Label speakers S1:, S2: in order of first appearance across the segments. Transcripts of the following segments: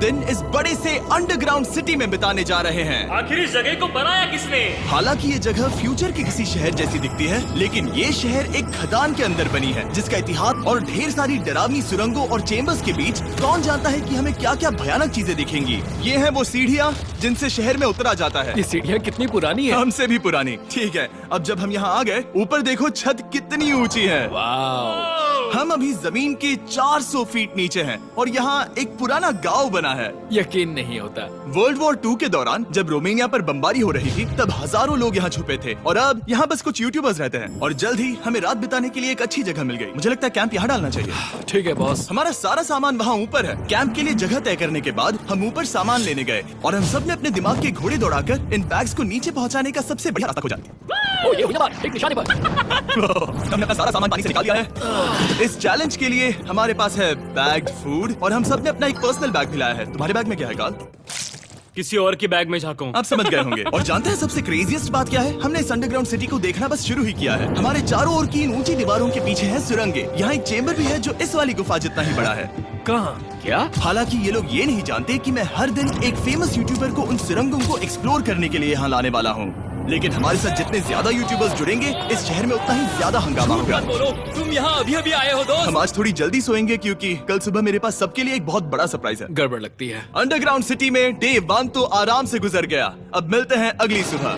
S1: दिन इस बड़े से अंडरग्राउंड सिटी में बिताने जा रहे हैं।
S2: आखिर इस जगह को बनाया किसने?
S1: हालांकि ये जगह फ्यूचर के किसी शहर जैसी दिखती है, लेकिन ये शहर एक खदान के अंदर बनी है, जिसका इतिहास और ढेर सारी डरावनी सुरंगों और चेम्बर्स के बीच कौन जानता है कि हमें क्या क्या भयानक चीजें दिखेंगी। ये है वो सीढ़ियाँ जिनसे शहर में उतरा जाता है।
S3: ये सीढ़ियाँ कितनी पुरानी है?
S1: हमसे भी पुरानी। ठीक है, अब जब हम यहाँ आ गए, ऊपर देखो छत कितनी ऊंची है।
S3: वाव!
S1: हम अभी जमीन के 400 फीट नीचे हैं और यहाँ एक पुराना गांव बना है।
S3: यकीन नहीं होता।
S1: वर्ल्ड वॉर 2 के दौरान जब रोमानिया पर बमबारी हो रही थी, तब हजारों लोग यहाँ छुपे थे और अब यहाँ बस कुछ यूट्यूबर्स रहते हैं। और जल्द ही हमें रात बिताने के लिए एक अच्छी जगह मिल गई। मुझे लगता है कैंप यहाँ डालना चाहिए।
S3: ठीक है बॉस।
S1: हमारा सारा सामान वहाँ ऊपर है। कैंप के लिए जगह तय करने के बाद हम ऊपर सामान लेने गए और हम सब ने अपने दिमाग के घोड़े दौड़ाकर इन बैग्स को नीचे पहुँचाने का सबसे बढ़िया रास्ता खोजा।
S3: ओ, ये हुई ना बात, एक निशाने पर।
S1: हमने अपना सारा सामान पानी से निकाल लिया है। इस चैलेंज के लिए हमारे पास है बैग्ड फूड और हम सब ने अपना एक पर्सनल बैग भी लाया है। तुम्हारे बैग में क्या है काल?
S2: किसी और की बैग में झांको।
S1: आप समझ गए होंगे। और जानते हैं सबसे क्रेजीएस्ट बात क्या है? हमने इस अंडरग्राउंड सिटी को देखना बस शुरू ही किया है। हमारे चारों ओर की इन ऊंची दीवारों के पीछे है सुरंगे। यहाँ एक चेम्बर भी है जो इस वाली गुफा जितना ही बड़ा है।
S3: कहाँ? क्या?
S1: हालांकि ये लोग ये नहीं जानते कि मैं हर दिन एक फेमस यूट्यूबर को उन सुरंगों को एक्सप्लोर करने के लिए यहाँ लाने वाला हूँ। लेकिन हमारे साथ जितने ज्यादा यूट्यूबर्स जुड़ेंगे, इस शहर में उतना ही ज्यादा हंगामा होगा।
S2: बोलो, तुम यहाँ अभी अभी आए हो दोस्त।
S1: हम आज थोड़ी जल्दी सोएंगे क्योंकि कल सुबह मेरे पास सबके लिए एक बहुत बड़ा सरप्राइज है।
S3: गड़बड़ लगती है।
S1: अंडरग्राउंड सिटी में डे 1 तो आराम से गुजर गया। अब मिलते हैं अगली सुबह।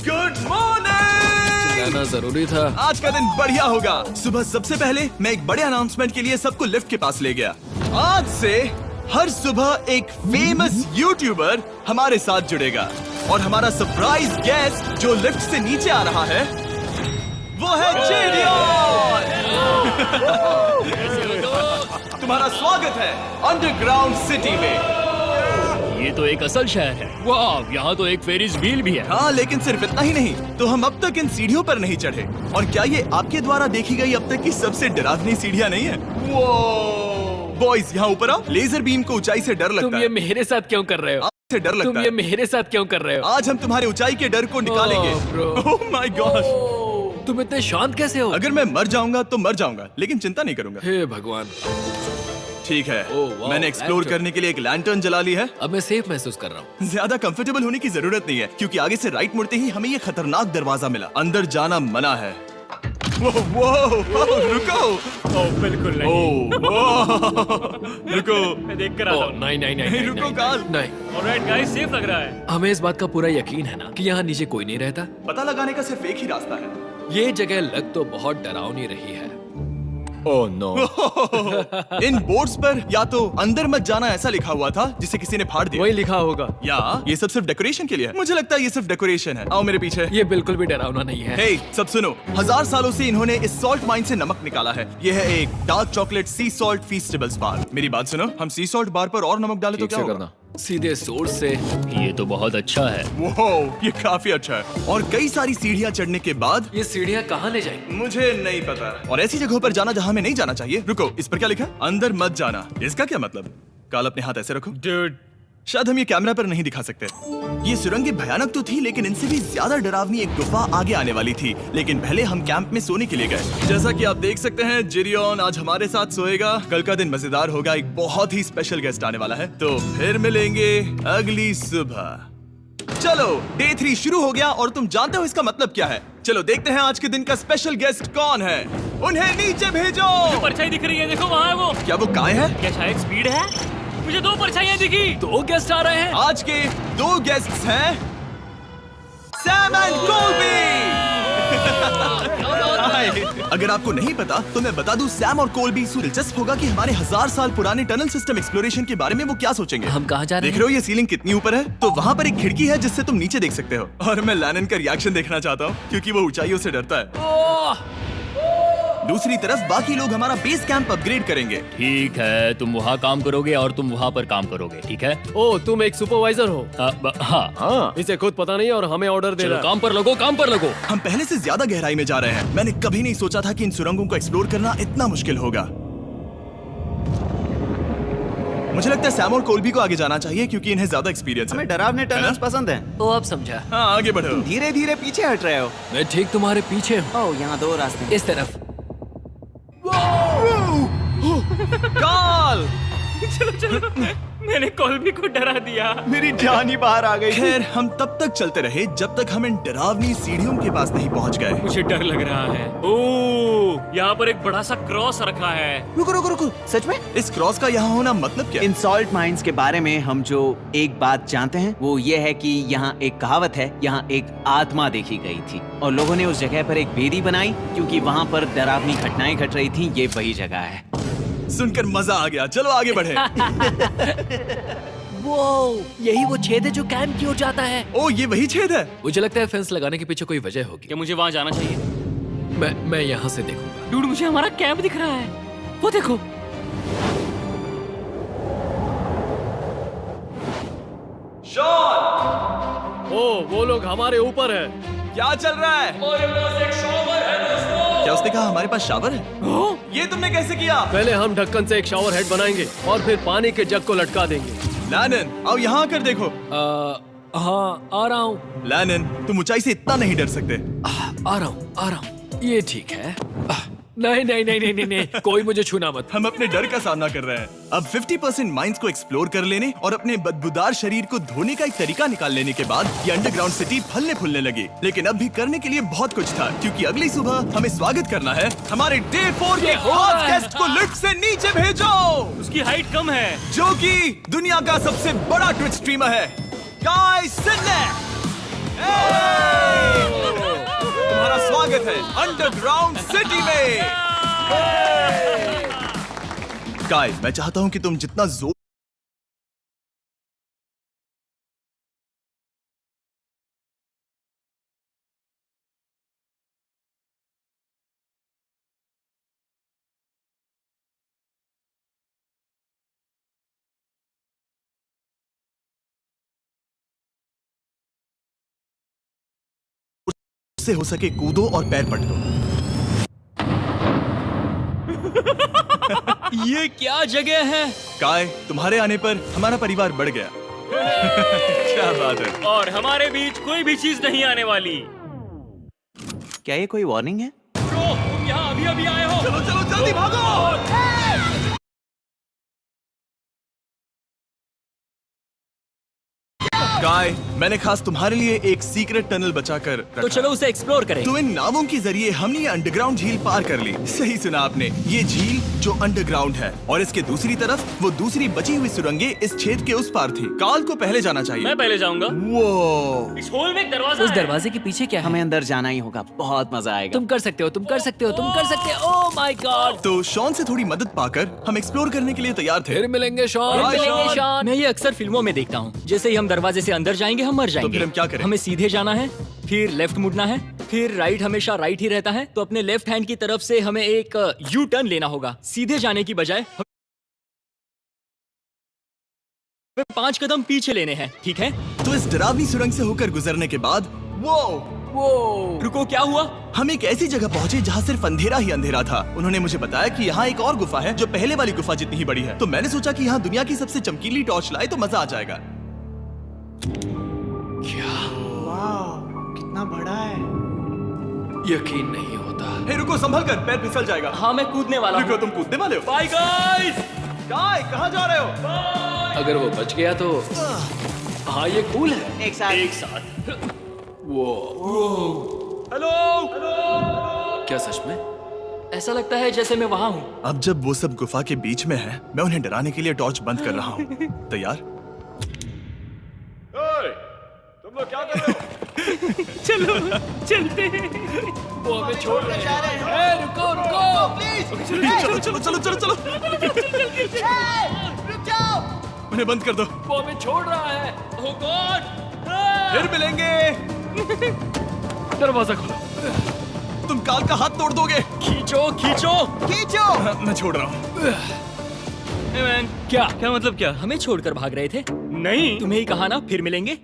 S1: Good morning!
S3: जाना जरूरी था।
S1: आज का दिन बढ़िया होगा। सुबह सबसे पहले मैं एक बड़े अनाउंसमेंट के लिए सबको लिफ्ट के पास ले गया। आज से हर सुबह एक फेमस यूट्यूबर हमारे साथ जुड़ेगा और हमारा सरप्राइज गेस्ट जो लिफ्ट से नीचे आ रहा है वो है जेडियन। तुम्हारा स्वागत है अंडरग्राउंड सिटी में।
S2: ये तो एक असल शहर है। वाह, यहाँ तो एक फेरिस व्हील भी है।
S1: हाँ, लेकिन सिर्फ इतना ही नहीं, तो हम अब तक इन सीढ़ियों पर नहीं चढ़े। और क्या ये आपके द्वारा देखी गई अब तक की सबसे डरावनी सीढ़ियाँ नहीं है? बॉयज यहाँ ऊपर आओ। लेजर बीम को ऊंचाई से डर लगता
S3: तुम
S1: है।
S3: ये मेरे साथ क्यों कर रहे हो?
S1: से डर लगता
S3: तुम
S1: है।
S3: ये मेरे साथ क्यों कर रहे हो?
S1: आज हम तुम्हारे ऊंचाई के डर को निकालेंगे। Oh my God!
S3: तुम इतने शांत कैसे हो?
S1: अगर मैं मर जाऊंगा तो मर जाऊंगा, लेकिन चिंता नहीं करूंगा।
S3: हे भगवान।
S1: ठीक है,
S3: ओह, वाह,
S1: मैंने एक्सप्लोर
S3: लैंटर्न।
S1: करने के लिए एक लैंटर्न जला ली है।
S3: अब मैं सेफ महसूस कर रहा हूँ।
S1: ज्यादा कंफर्टेबल होने की जरूरत नहीं है, क्योंकि आगे से राइट मुड़ते ही हमें ये खतरनाक दरवाजा मिला। अंदर जाना मना है। वो रुको।
S2: बिल्कुल नहीं।
S1: रुको।
S2: मैं देख कर आता हूँ।
S3: नहीं नहीं नहीं
S1: नहीं, रुको काल।
S3: नहीं।
S2: ऑलराइट गाइस, सेफ लग रहा है।
S3: हमें इस बात का पूरा यकीन है ना कि यहाँ नीचे कोई नहीं रहता।
S1: पता लगाने का सिर्फ एक ही रास्ता है।
S3: ये जगह लग तो बहुत डरावनी रही है। Oh no.
S1: इन बोर्ड्स पर या तो अंदर मत जाना ऐसा लिखा हुआ था, जिसे किसी ने फाड़ दिया।
S3: वही लिखा होगा।
S1: या ये सब सिर्फ डेकोरेशन के लिए है। मुझे लगता है ये सिर्फ डेकोरेशन है। आओ मेरे पीछे।
S3: ये बिल्कुल भी डरावना नहीं है।
S1: हे, सब सुनो। 1000 सालों से इन्होंने इस सॉल्ट माइन से नमक निकाला है। ये है एक डार्क चॉकलेट सी सॉल्ट फीस्टेबल्स बार। मेरी बात सुनो, हम सी सॉल्ट बार पर और नमक डाले तो
S3: ठीक
S1: क्या
S3: से
S1: होगा?
S3: करना। सीधे सोर्स से।
S2: ये तो बहुत अच्छा है।
S1: वो ये काफी अच्छा है। और कई सारी सीढ़ियाँ चढ़ने के बाद
S3: ये सीढ़ियाँ कहाँ ले जाएंगी?
S1: मुझे नहीं पता। और ऐसी जगहों पर जाना जहाँ हमें नहीं जाना चाहिए। रुको, इस पर क्या लिखा है? अंदर मत जाना। इसका क्या मतलब? काल अपने हाथ ऐसे रखो।
S2: डूड,
S1: शायद हम ये कैमरा पर नहीं दिखा सकते। ये सुरंगें भयानक तो थी, लेकिन इनसे भी ज्यादा डरावनी एक गुफा आगे आने वाली थी। लेकिन पहले हम कैंप में सोने के लिए गए। जैसा कि आप देख सकते हैं, जेरियन आज हमारे साथ सोएगा। कल का दिन मजेदार होगा। एक बहुत ही स्पेशल गेस्ट आने वाला है। तो फिर मिलेंगे अगली सुबह। चलो, डे 3 शुरू हो गया और तुम जानते हो इसका मतलब क्या है? चलो देखते हैं आज के दिन का स्पेशल गेस्ट कौन है। उन्हें नीचे भेजो।
S2: परछाई दिख रही है, देखो वहाँ है वो।
S1: क्या वो काय है?
S2: क्या शायद स्पीड है? मुझे 2 परछाइयाँ दिखी।
S3: 2 गेस्ट आ रहे हैं।
S1: आज के 2 गेस्ट्स हैं सैम एंड कोल्बी। अगर आपको नहीं पता तो मैं बता दूं, सैम और कोल्बी दिलचस्प होगा कि हमारे 1000 साल पुराने टनल सिस्टम एक्सप्लोरेशन के बारे में वो क्या सोचेंगे।
S3: हम कहाँ जा रहे
S1: देख रहे हो ये सीलिंग कितनी ऊपर है? तो वहाँ पर एक खिड़की है जिससे तुम नीचे देख सकते हो। और मैं लैनन का रिएक्शन देखना चाहता हूँ, क्योंकि वो ऊंचाइयों से डरता है।
S3: ओह!
S1: दूसरी तरफ बाकी लोग हमारा बेस कैंप अपग्रेड करेंगे।
S2: ठीक है, तुम वहाँ काम करोगे और तुम वहाँ पर काम करोगे, ठीक है?
S4: ओ, तुम एक सुपरवाइजर हो।
S2: हाँ,
S4: इसे खुद पता नहीं और हमें ऑर्डर दे
S2: चलो
S4: रहा है।
S2: काम पर लगो, काम पर लगो।
S1: हम पहले से ज्यादा गहराई में जा रहे हैं। मैंने कभी नहीं सोचा था कि इन सुरंगों को एक्सप्लोर करना इतना मुश्किल होगा। मुझे लगता है सैम और कोल्बी को आगे जाना चाहिए, क्योंकि इन्हें ज्यादा एक्सपीरियंस है।
S5: हमें डरावने टनल्स पसंद हैं।
S3: तो अब समझा।
S1: हाँ, आगे बढ़ो।
S5: धीरे धीरे पीछे हट रहे हो।
S3: मैं ठीक तुम्हारे पीछे हूँ।
S5: ओह, यहाँ 2 रास्ते हैं।
S3: इस तरफ।
S1: काल!
S2: मैंने कोल्बी को डरा दिया।
S5: मेरी जान ही बाहर आ गई।
S1: खैर हम तब तक चलते रहे जब तक हम इन डरावनी सीढ़ियों के पास नहीं पहुंच गए।
S2: मुझे डर लग रहा है। ओह, यहाँ पर एक बड़ा सा क्रॉस रखा है।
S5: रुको रुको रुको, सच में?
S1: इस क्रॉस का यहाँ होना मतलब क्या?
S5: इन सॉल्ट माइंस के बारे में हम जो एक बात जानते हैं वो ये है कि यहाँ एक कहावत है, यहाँ एक आत्मा देखी गई थी और लोगों ने उस जगह पर एक वेदी बनाई क्योंकि वहाँ पर डरावनी घटनाएं घट रही थी। ये वही जगह है।
S1: सुनकर मजा आ गया, चलो आगे बढ़े।
S3: वो यही वो छेद है जो कैंप की ओर जाता है।
S1: ओ ये वही छेद है।
S3: मुझे लगता है फेंस लगाने के पीछे कोई वजह होगी।
S2: क्या मुझे वहाँ जाना चाहिए?
S3: मैं यहाँ से देखूंगा।
S2: डूड, मुझे हमारा कैंप दिख रहा है। वो देखो।
S1: शॉन,
S4: ओ वो लोग हमारे ऊपर है।
S1: क्या चल रहा है? क्या उसने कहा हमारे पास शावर है? ये तुमने कैसे किया?
S4: पहले हम ढक्कन से एक शावर हेड बनाएंगे और फिर पानी के जग को लटका देंगे।
S1: लैनन, आओ यहाँ आकर देखो।
S3: हाँ आ रहा हूँ।
S1: लैनन, तुम ऊंचाई से इतना नहीं डर सकते।
S3: आ रहा हूँ। ये ठीक है। नहीं नहीं नहीं नहीं नहीं नहीं, कोई मुझे छूना मत।
S1: हम अपने डर का सामना कर रहे हैं। अब 50% माइंस को एक्सप्लोर कर लेने और अपने बदबूदार शरीर को धोने का एक तरीका निकाल लेने के बाद ये अंडरग्राउंड सिटी फलने फूलने लगी। लेकिन अब भी करने के लिए बहुत कुछ था क्योंकि अगली सुबह हमें स्वागत करना है हमारे डे 4 के खास गेस्ट को लिफ्ट से नीचे भेजो,
S2: उसकी हाइट कम है।
S1: जो कि दुनिया का सबसे बड़ा ट्विच स्ट्रीमर है, काई सिनेक। तुम्हारा स्वागत है अंडरग्राउंड सिटी में। काई, मैं चाहता हूं कि तुम जितना जोर से हो सके कूदो और पैर पटको।
S2: ये क्या जगह है?
S1: काय, तुम्हारे आने पर हमारा परिवार बढ़ गया। क्या बात है।
S2: और हमारे बीच कोई भी चीज नहीं आने वाली।
S5: क्या ये कोई वार्निंग है?
S2: ब्रो, तुम यहाँ अभी अभी आए हो।
S1: चलो चलो जल्दी भागो। काय, मैंने खास तुम्हारे लिए एक सीक्रेट टनल बचाकर रखा।
S2: तो चलो उसे एक्सप्लोर करें।
S1: तो इन नावों के जरिए हमने ये अंडरग्राउंड झील पार कर ली। सही सुना आपने, ये झील जो अंडरग्राउंड है और इसके दूसरी तरफ वो दूसरी बची हुई सुरंगें इस छेद के उस पार थी। काल को पहले जाना चाहिए।
S2: मैं पहले जाऊंगा।
S1: वो
S2: इस होल में एक दरवाजा
S3: उस
S2: है।
S3: दरवाजे के पीछे क्या है?
S5: हमें अंदर जाना ही होगा, बहुत मजा आएगा।
S3: तुम कर सकते हो, तुम कर सकते हो, तुम कर सकते हो। Oh my God.
S1: तो शॉन से थोड़ी मदद पाकर हम एक्सप्लोर करने के लिए तैयार थे।
S3: फिर मिलेंगे शॉन।
S1: Bye, Sean।
S2: मैं ये अक्सर फिल्मों में देखता हूँ। जैसे ही हम दरवाजे से अंदर जाएंगे हम मर जाएंगे।
S1: फिर हम क्या करें?
S2: हमें सीधे जाना है, फिर लेफ्ट मुड़ना है, फिर राइट हमेशा राइट ही रहता है। तो अपने लेफ्ट हैंड की तरफ से हमें एक यू टर्न लेना होगा। सीधे जाने की बजाय हमें 5 कदम पीछे लेने हैं, ठीक है?
S1: तो इस डरावनी सुरंग से होकर गुजरने के बाद वो
S2: रुको, क्या हुआ?
S1: हम एक ऐसी जगह पहुंचे जहाँ सिर्फ अंधेरा ही अंधेरा था। उन्होंने मुझे बताया कि यहाँ एक और गुफा है जो पहले वाली गुफा जितनी ही बड़ी है। तो मैंने सोचा कि यहाँ दुनिया की सबसे चमकीली टॉर्च लाए तो मजा आ जाएगा।
S5: कितना बड़ा है।
S3: यकीन नहीं होता।
S1: हे रुको, संभल कर, पैर फिसल जाएगा।
S2: हाँ, मैं कूदने वाला
S1: रुको,
S2: हूँ।
S1: तुम कूदने वाले हो?
S2: Bye guys.
S1: काय, कहाँ जा रहे हो?
S3: अगर वो बच गया तो हाँ ये कूल है।
S5: एक साथ।
S2: एक साथ।
S1: हेलो।
S3: क्या सच में?
S2: ऐसा लगता है जैसे मैं वहाँ हूँ।
S1: अब जब वो सब गुफा के बीच में है, मैं उन्हें डराने के लिए टॉर्च बंद कर रहा हूँ। तैयार? तुम लोग क्या कर रहे हो?
S2: चलो चलते हैं।
S3: वो हमें छोड़ रहे हैं। ए, रुको रुको।
S1: चलो चलो चलो चलो चलो। उन्हें बंद कर दो।
S3: वो हमें छोड़ रहा है।
S2: Oh God!
S1: फिर मिलेंगे।
S4: दरवाजा खोलो।
S1: तुम काल का हाथ तोड़ दोगे।
S2: खींचो खींचो
S1: खींचो। मैं छोड़ रहा हूँ।
S2: Hey man, क्या मतलब क्या? हमें छोड़कर भाग रहे थे? नहीं, तुम्हें ही कहा ना फिर मिलेंगे।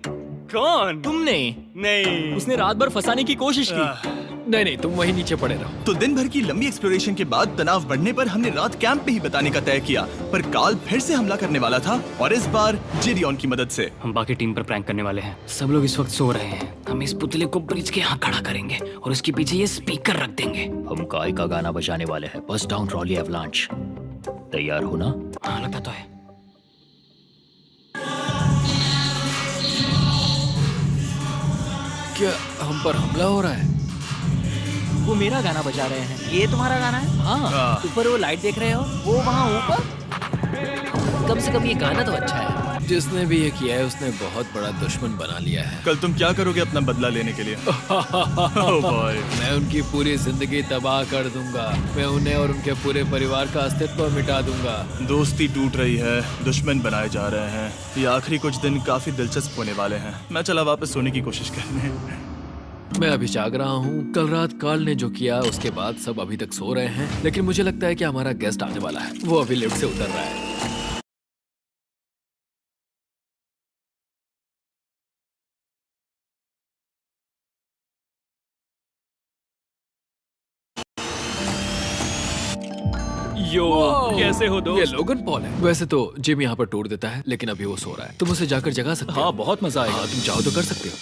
S2: कौन? तुमने? नहीं, उसने रात भर फंसाने की कोशिश की।
S3: नहीं नहीं, तुम वहीं नीचे पड़े रहो।
S1: तो दिन भर की लंबी एक्सप्लोरेशन के बाद तनाव बढ़ने पर हमने रात कैंप में ही बताने का तय किया। पर काल फिर से हमला करने वाला था और इस बार जिरियन की मदद से।
S2: हम बाकी टीम पर प्रैंक करने वाले हैं। सब लोग इस वक्त सो रहे हैं। हम इस पुतले को ब्रिज के यहाँ खड़ा करेंगे और उसके पीछे ये स्पीकर रख देंगे। हम काय का गाना बजाने वाले हैं, बस डाउन रॉली एवलांच। तैयार हो ना? हाँ, लगता तो है।
S3: क्या हम पर हमला हो रहा है?
S2: वो मेरा गाना बजा रहे हैं।
S5: ये तुम्हारा गाना है?
S2: हाँ, ऊपर वो लाइट देख रहे हो?
S5: वो वहाँ ऊपर?
S3: कम से कम ये गाना तो अच्छा है। जिसने भी ये किया है उसने बहुत बड़ा दुश्मन बना लिया है।
S1: कल तुम क्या करोगे अपना बदला लेने के लिए? Oh boy.
S3: मैं उनकी पूरी जिंदगी तबाह कर दूंगा। मैं उन्हें और उनके पूरे परिवार का अस्तित्व मिटा दूंगा।
S1: दोस्ती टूट रही है, दुश्मन बनाए जा रहे हैं। ये आखिरी कुछ दिन काफी दिलचस्प होने वाले हैं। मैं चला वापस सोने की कोशिश करने।
S3: मैं अभी जाग रहा हूँ। कल रात कार्ल ने जो किया उसके बाद सब अभी तक सो रहे हैं, लेकिन मुझे लगता है कि हमारा गेस्ट आने वाला है। वो अभी लिफ्ट से उतर रहा है।
S2: यो, कैसे हो
S3: ये
S2: दोस्त?
S3: लोगन पॉल है। वैसे तो जिम यहाँ पर टूर देता है, लेकिन अभी वो सो रहा है। तुम उसे जाकर जगा सकते हो।
S2: हाँ, बहुत मजा आएगा।
S3: हाँ, तुम चाहो तो कर सकते हो।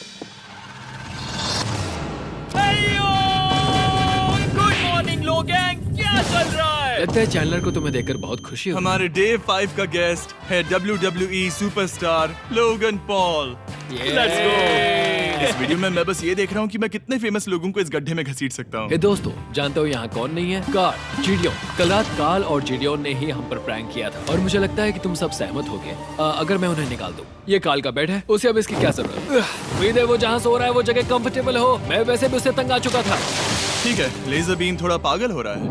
S2: गुड मॉर्निंग लोगैंग, क्या चल रहा है?
S3: लगता है चैनलर को तुम्हें देखकर बहुत खुशी होगी।
S1: हमारे डे 5 का गेस्ट है WWE superstar Logan Paul.
S2: Let's go।
S1: इस वीडियो में मैं बस ये देख रहा हूँ कि मैं कितने फेमस लोगों को इस गड्ढे में घसीट सकता हूँ।
S3: हे दोस्तों, जानते हो यहाँ कौन नहीं है? कार्ल, जिडियोन। कल रात कार्ल और जिडियोन ने ही हम पर प्रैंक किया था और मुझे लगता है कि तुम सब सहमत हो गए। अगर मैं उन्हें निकाल दूं। ये कार्ल का बेड है, उसे अब इसकी क्या जरूरत है? उम्मीद है वो जहाँ सो रहा है वो जगह कंफर्टेबल हो। मैं वैसे भी उससे तंग आ चुका था।
S1: ठीक है, लेजर बीम थोड़ा पागल हो रहा है।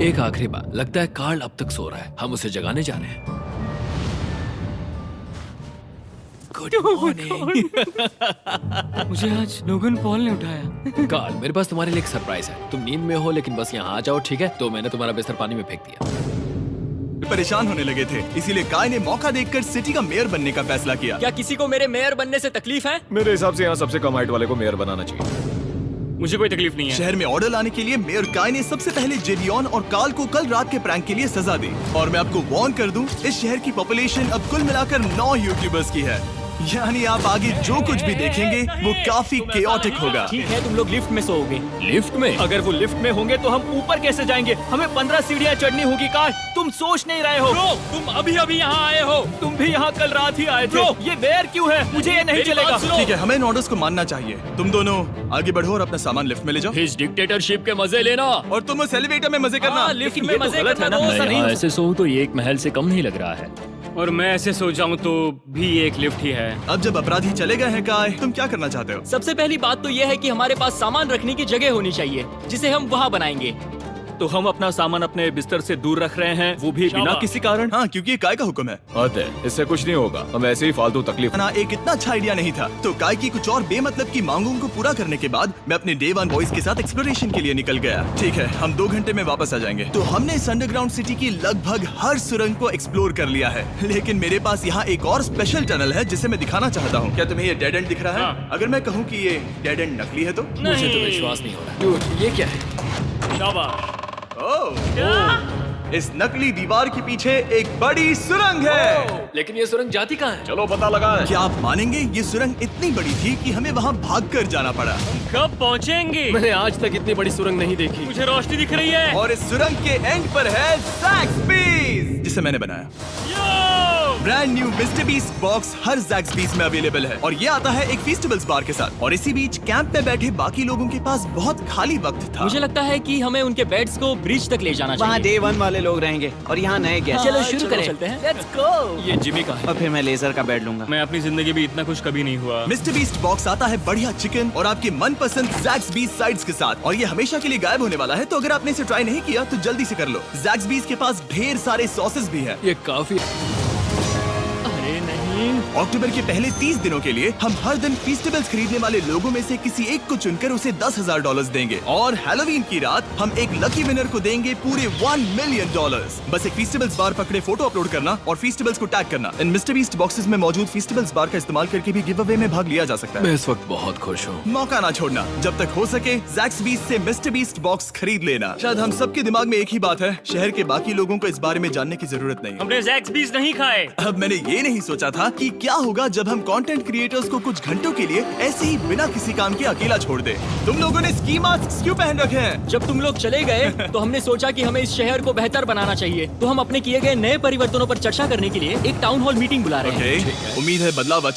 S3: एक आखिरी बात, लगता है कार्ल अब तक सो रहा है। हम उसे जगाने जा रहे हैं। Good morning.
S2: मुझे आज लोगन पॉल ने उठाया।
S3: कार्ल, मेरे पास तुम्हारे लिए एक सरप्राइज है। तुम नींद में हो लेकिन बस यहाँ आ जाओ, ठीक है? तो मैंने तुम्हारा बिस्तर पानी में फेंक दिया।
S1: परेशान होने लगे थे, इसीलिए काय ने मौका देखकर सिटी का मेयर बनने का फैसला किया।
S2: क्या किसी को मेरे मेयर बनने से तकलीफ है?
S6: मेरे हिसाब से यहाँ सबसे कम हाइट वाले को मेयर बनाना चाहिए।
S2: मुझे कोई तकलीफ नहीं है।
S1: शहर में ऑर्डर लाने के लिए मेयर काय ने सबसे पहले जेडियन और कार्ल को कल रात के प्रैंक के लिए सजा दी। और मैं आपको वार्न कर दूं, इस शहर की पॉपुलेशन अब कुल मिलाकर 9 यूट्यूबर्स की है। यानी आप आगे जो कुछ भी देखेंगे वो काफी केओटिक होगा।
S2: ठीक है, तुम लोग लिफ्ट में सोओगे।
S3: लिफ्ट में?
S2: अगर वो लिफ्ट में होंगे तो हम ऊपर कैसे जाएंगे? हमें 15 सीढ़ियाँ चढ़नी होगी। कार, तुम सोच नहीं रहे हो। तुम अभी अभी यहाँ आए हो। तुम भी यहाँ कल रात ही आए थे। ये बेयर क्यों है? मुझे ये नहीं चलेगा।
S1: ठीक है, हमें इन ऑर्डर्स को मानना चाहिए। तुम दोनों आगे बढ़ो और अपना सामान लिफ्ट में ले जाओ।
S3: इस डिक्टेटरशिप के मजे लेना।
S1: और तुम उस एलिवेटर में मजे करना।
S2: लिफ्ट में मजे करना तो ऐसा नहीं।
S3: ऐसे सो तो ये एक महल से कम नहीं लग रहा है।
S2: और मैं ऐसे सो जाऊं तो भी एक लिफ्ट ही है।
S1: अब जब अपराधी चले गए हैं काय, तुम क्या करना चाहते हो?
S2: सबसे पहली बात तो यह है कि हमारे पास सामान रखने की जगह होनी चाहिए जिसे हम वहाँ बनाएंगे। तो हम अपना सामान अपने बिस्तर से दूर रख रहे हैं, वो भी बिना किसी कारण।
S1: हाँ, क्योंकि ये काय का हुक्म है।
S6: आते इससे कुछ नहीं होगा, हम ऐसे ही फालतू तकलीफ।
S1: ना, एक इतना अच्छा आइडिया नहीं था। तो काय की कुछ और बेमतलब की मांगों को पूरा करने के बाद मैं अपने डे 1 बॉयज के साथ एक्सप्लोरेशन के लिए निकल गया। ठीक है, हम 2 घंटे में वापस आ जाएंगे। तो हमने इस अंडरग्राउंड सिटी की लगभग हर सुरंग को एक्सप्लोर कर लिया है, लेकिन मेरे पास यहाँ एक और स्पेशल टनल है जिसे मैं दिखाना चाहता हूँ। क्या तुम्हें ये डेड एंड दिख रहा है?
S2: हाँ।
S1: अगर मैं कहूँ कि ये डेड एंड नकली है तो?
S3: मुझे तो विश्वास नहीं हो रहा। डूड, ये क्या है?
S2: शाबाश।
S1: ओह, इस नकली दीवार के पीछे एक बड़ी सुरंग है।
S3: लेकिन ये सुरंग जाती कहाँ है?
S6: चलो पता लगाएं।
S1: क्या आप मानेंगे, ये सुरंग इतनी बड़ी थी कि हमें वहाँ भागकर जाना पड़ा।
S2: कब पहुँचेंगे?
S4: मैंने आज तक इतनी बड़ी सुरंग नहीं देखी।
S2: मुझे रोशनी दिख रही है।
S1: और इस सुरंग के एंड पर है ज़ैक्सबीज़, जिसे मैंने बनाया। Brand new Mister Beast box हर ज़ैक्सबीज़ में अवेलेबल है और ये आता है एक फेस्टिवल्स बार के साथ। और इसी बीच कैंप में बैठे बाकी लोगों के पास बहुत खाली वक्त था।
S2: मुझे लगता है कि हमें उनके बेड्स को ब्रिज तक ले जाना
S5: वहाँ
S2: चाहिए।
S5: डे 1 वाले लोग रहेंगे और यहाँ नए गेस्ट।
S2: चलो शुरू करें। चलते हैं। Let's go। ये जिमी का है।
S5: और फिर मैं लेजर का बेड लूंगा।
S2: मैं अपनी जिंदगी में इतना खुश कभी नहीं हुआ।
S1: मिस्टर बीस्ट बॉक्स आता है बढ़िया चिकन और आपके मनपसंद ज़ैक्सबीज़ साइड्स के साथ, और ये हमेशा के लिए गायब होने वाला है। तो अगर आपने इसे ट्राई नहीं किया तो जल्दी से कर लो। ज़ैक्सबीज़ के पास ढेर सारे सॉसेस भी है।
S3: ये काफी।
S2: अरे नहीं।
S1: अक्टूबर के पहले 30 दिनों के लिए हम हर दिन फेस्टिवल्स खरीदने वाले लोगों में से किसी एक को चुनकर उसे $10,000 देंगे और हैलोवीन की रात हम एक लकी विनर को देंगे पूरे $1 मिलियन। बस एक फेस्टिवल्स बार पकड़े फोटो अपलोड करना और फेस्टिवल्स को टैग करना। इन मिस्टर बीस्ट बॉक्सेस में मौजूद फेस्टिवल्स बार का इस्तेमाल करके भी गिव अवे में भाग लिया जा सकता है।
S3: मैं इस वक्त बहुत खुश हूँ।
S1: मौका ना छोड़ना, जब तक हो सके ज़ैक्सबीज़ से मिस्टर बीस्ट बॉक्स खरीद लेना। शायद हम सबके दिमाग में एक ही बात है, शहर के बाकी लोगों को इस बारे में जानने की जरूरत नहीं है।
S2: हमने ज़ैक्सबीज़ नहीं खाए।
S1: अब मैंने ये नहीं सोचा था कि क्या होगा जब हम कंटेंट क्रिएटर्स को कुछ घंटों के लिए ऐसे ही बिना किसी काम के अकेला छोड़ दे। तुम लोगों ने स्की मास्क क्यों पहन रखे हैं?
S2: जब तुम लोग चले गए तो हमने सोचा कि हमें इस शहर को बेहतर बनाना चाहिए। तो हम अपने किए गए नए परिवर्तनों पर चर्चा करने के लिए एक टाउन हॉल मीटिंग बुला रहे हैं।
S1: उम्मीद है बदलाव अच्छा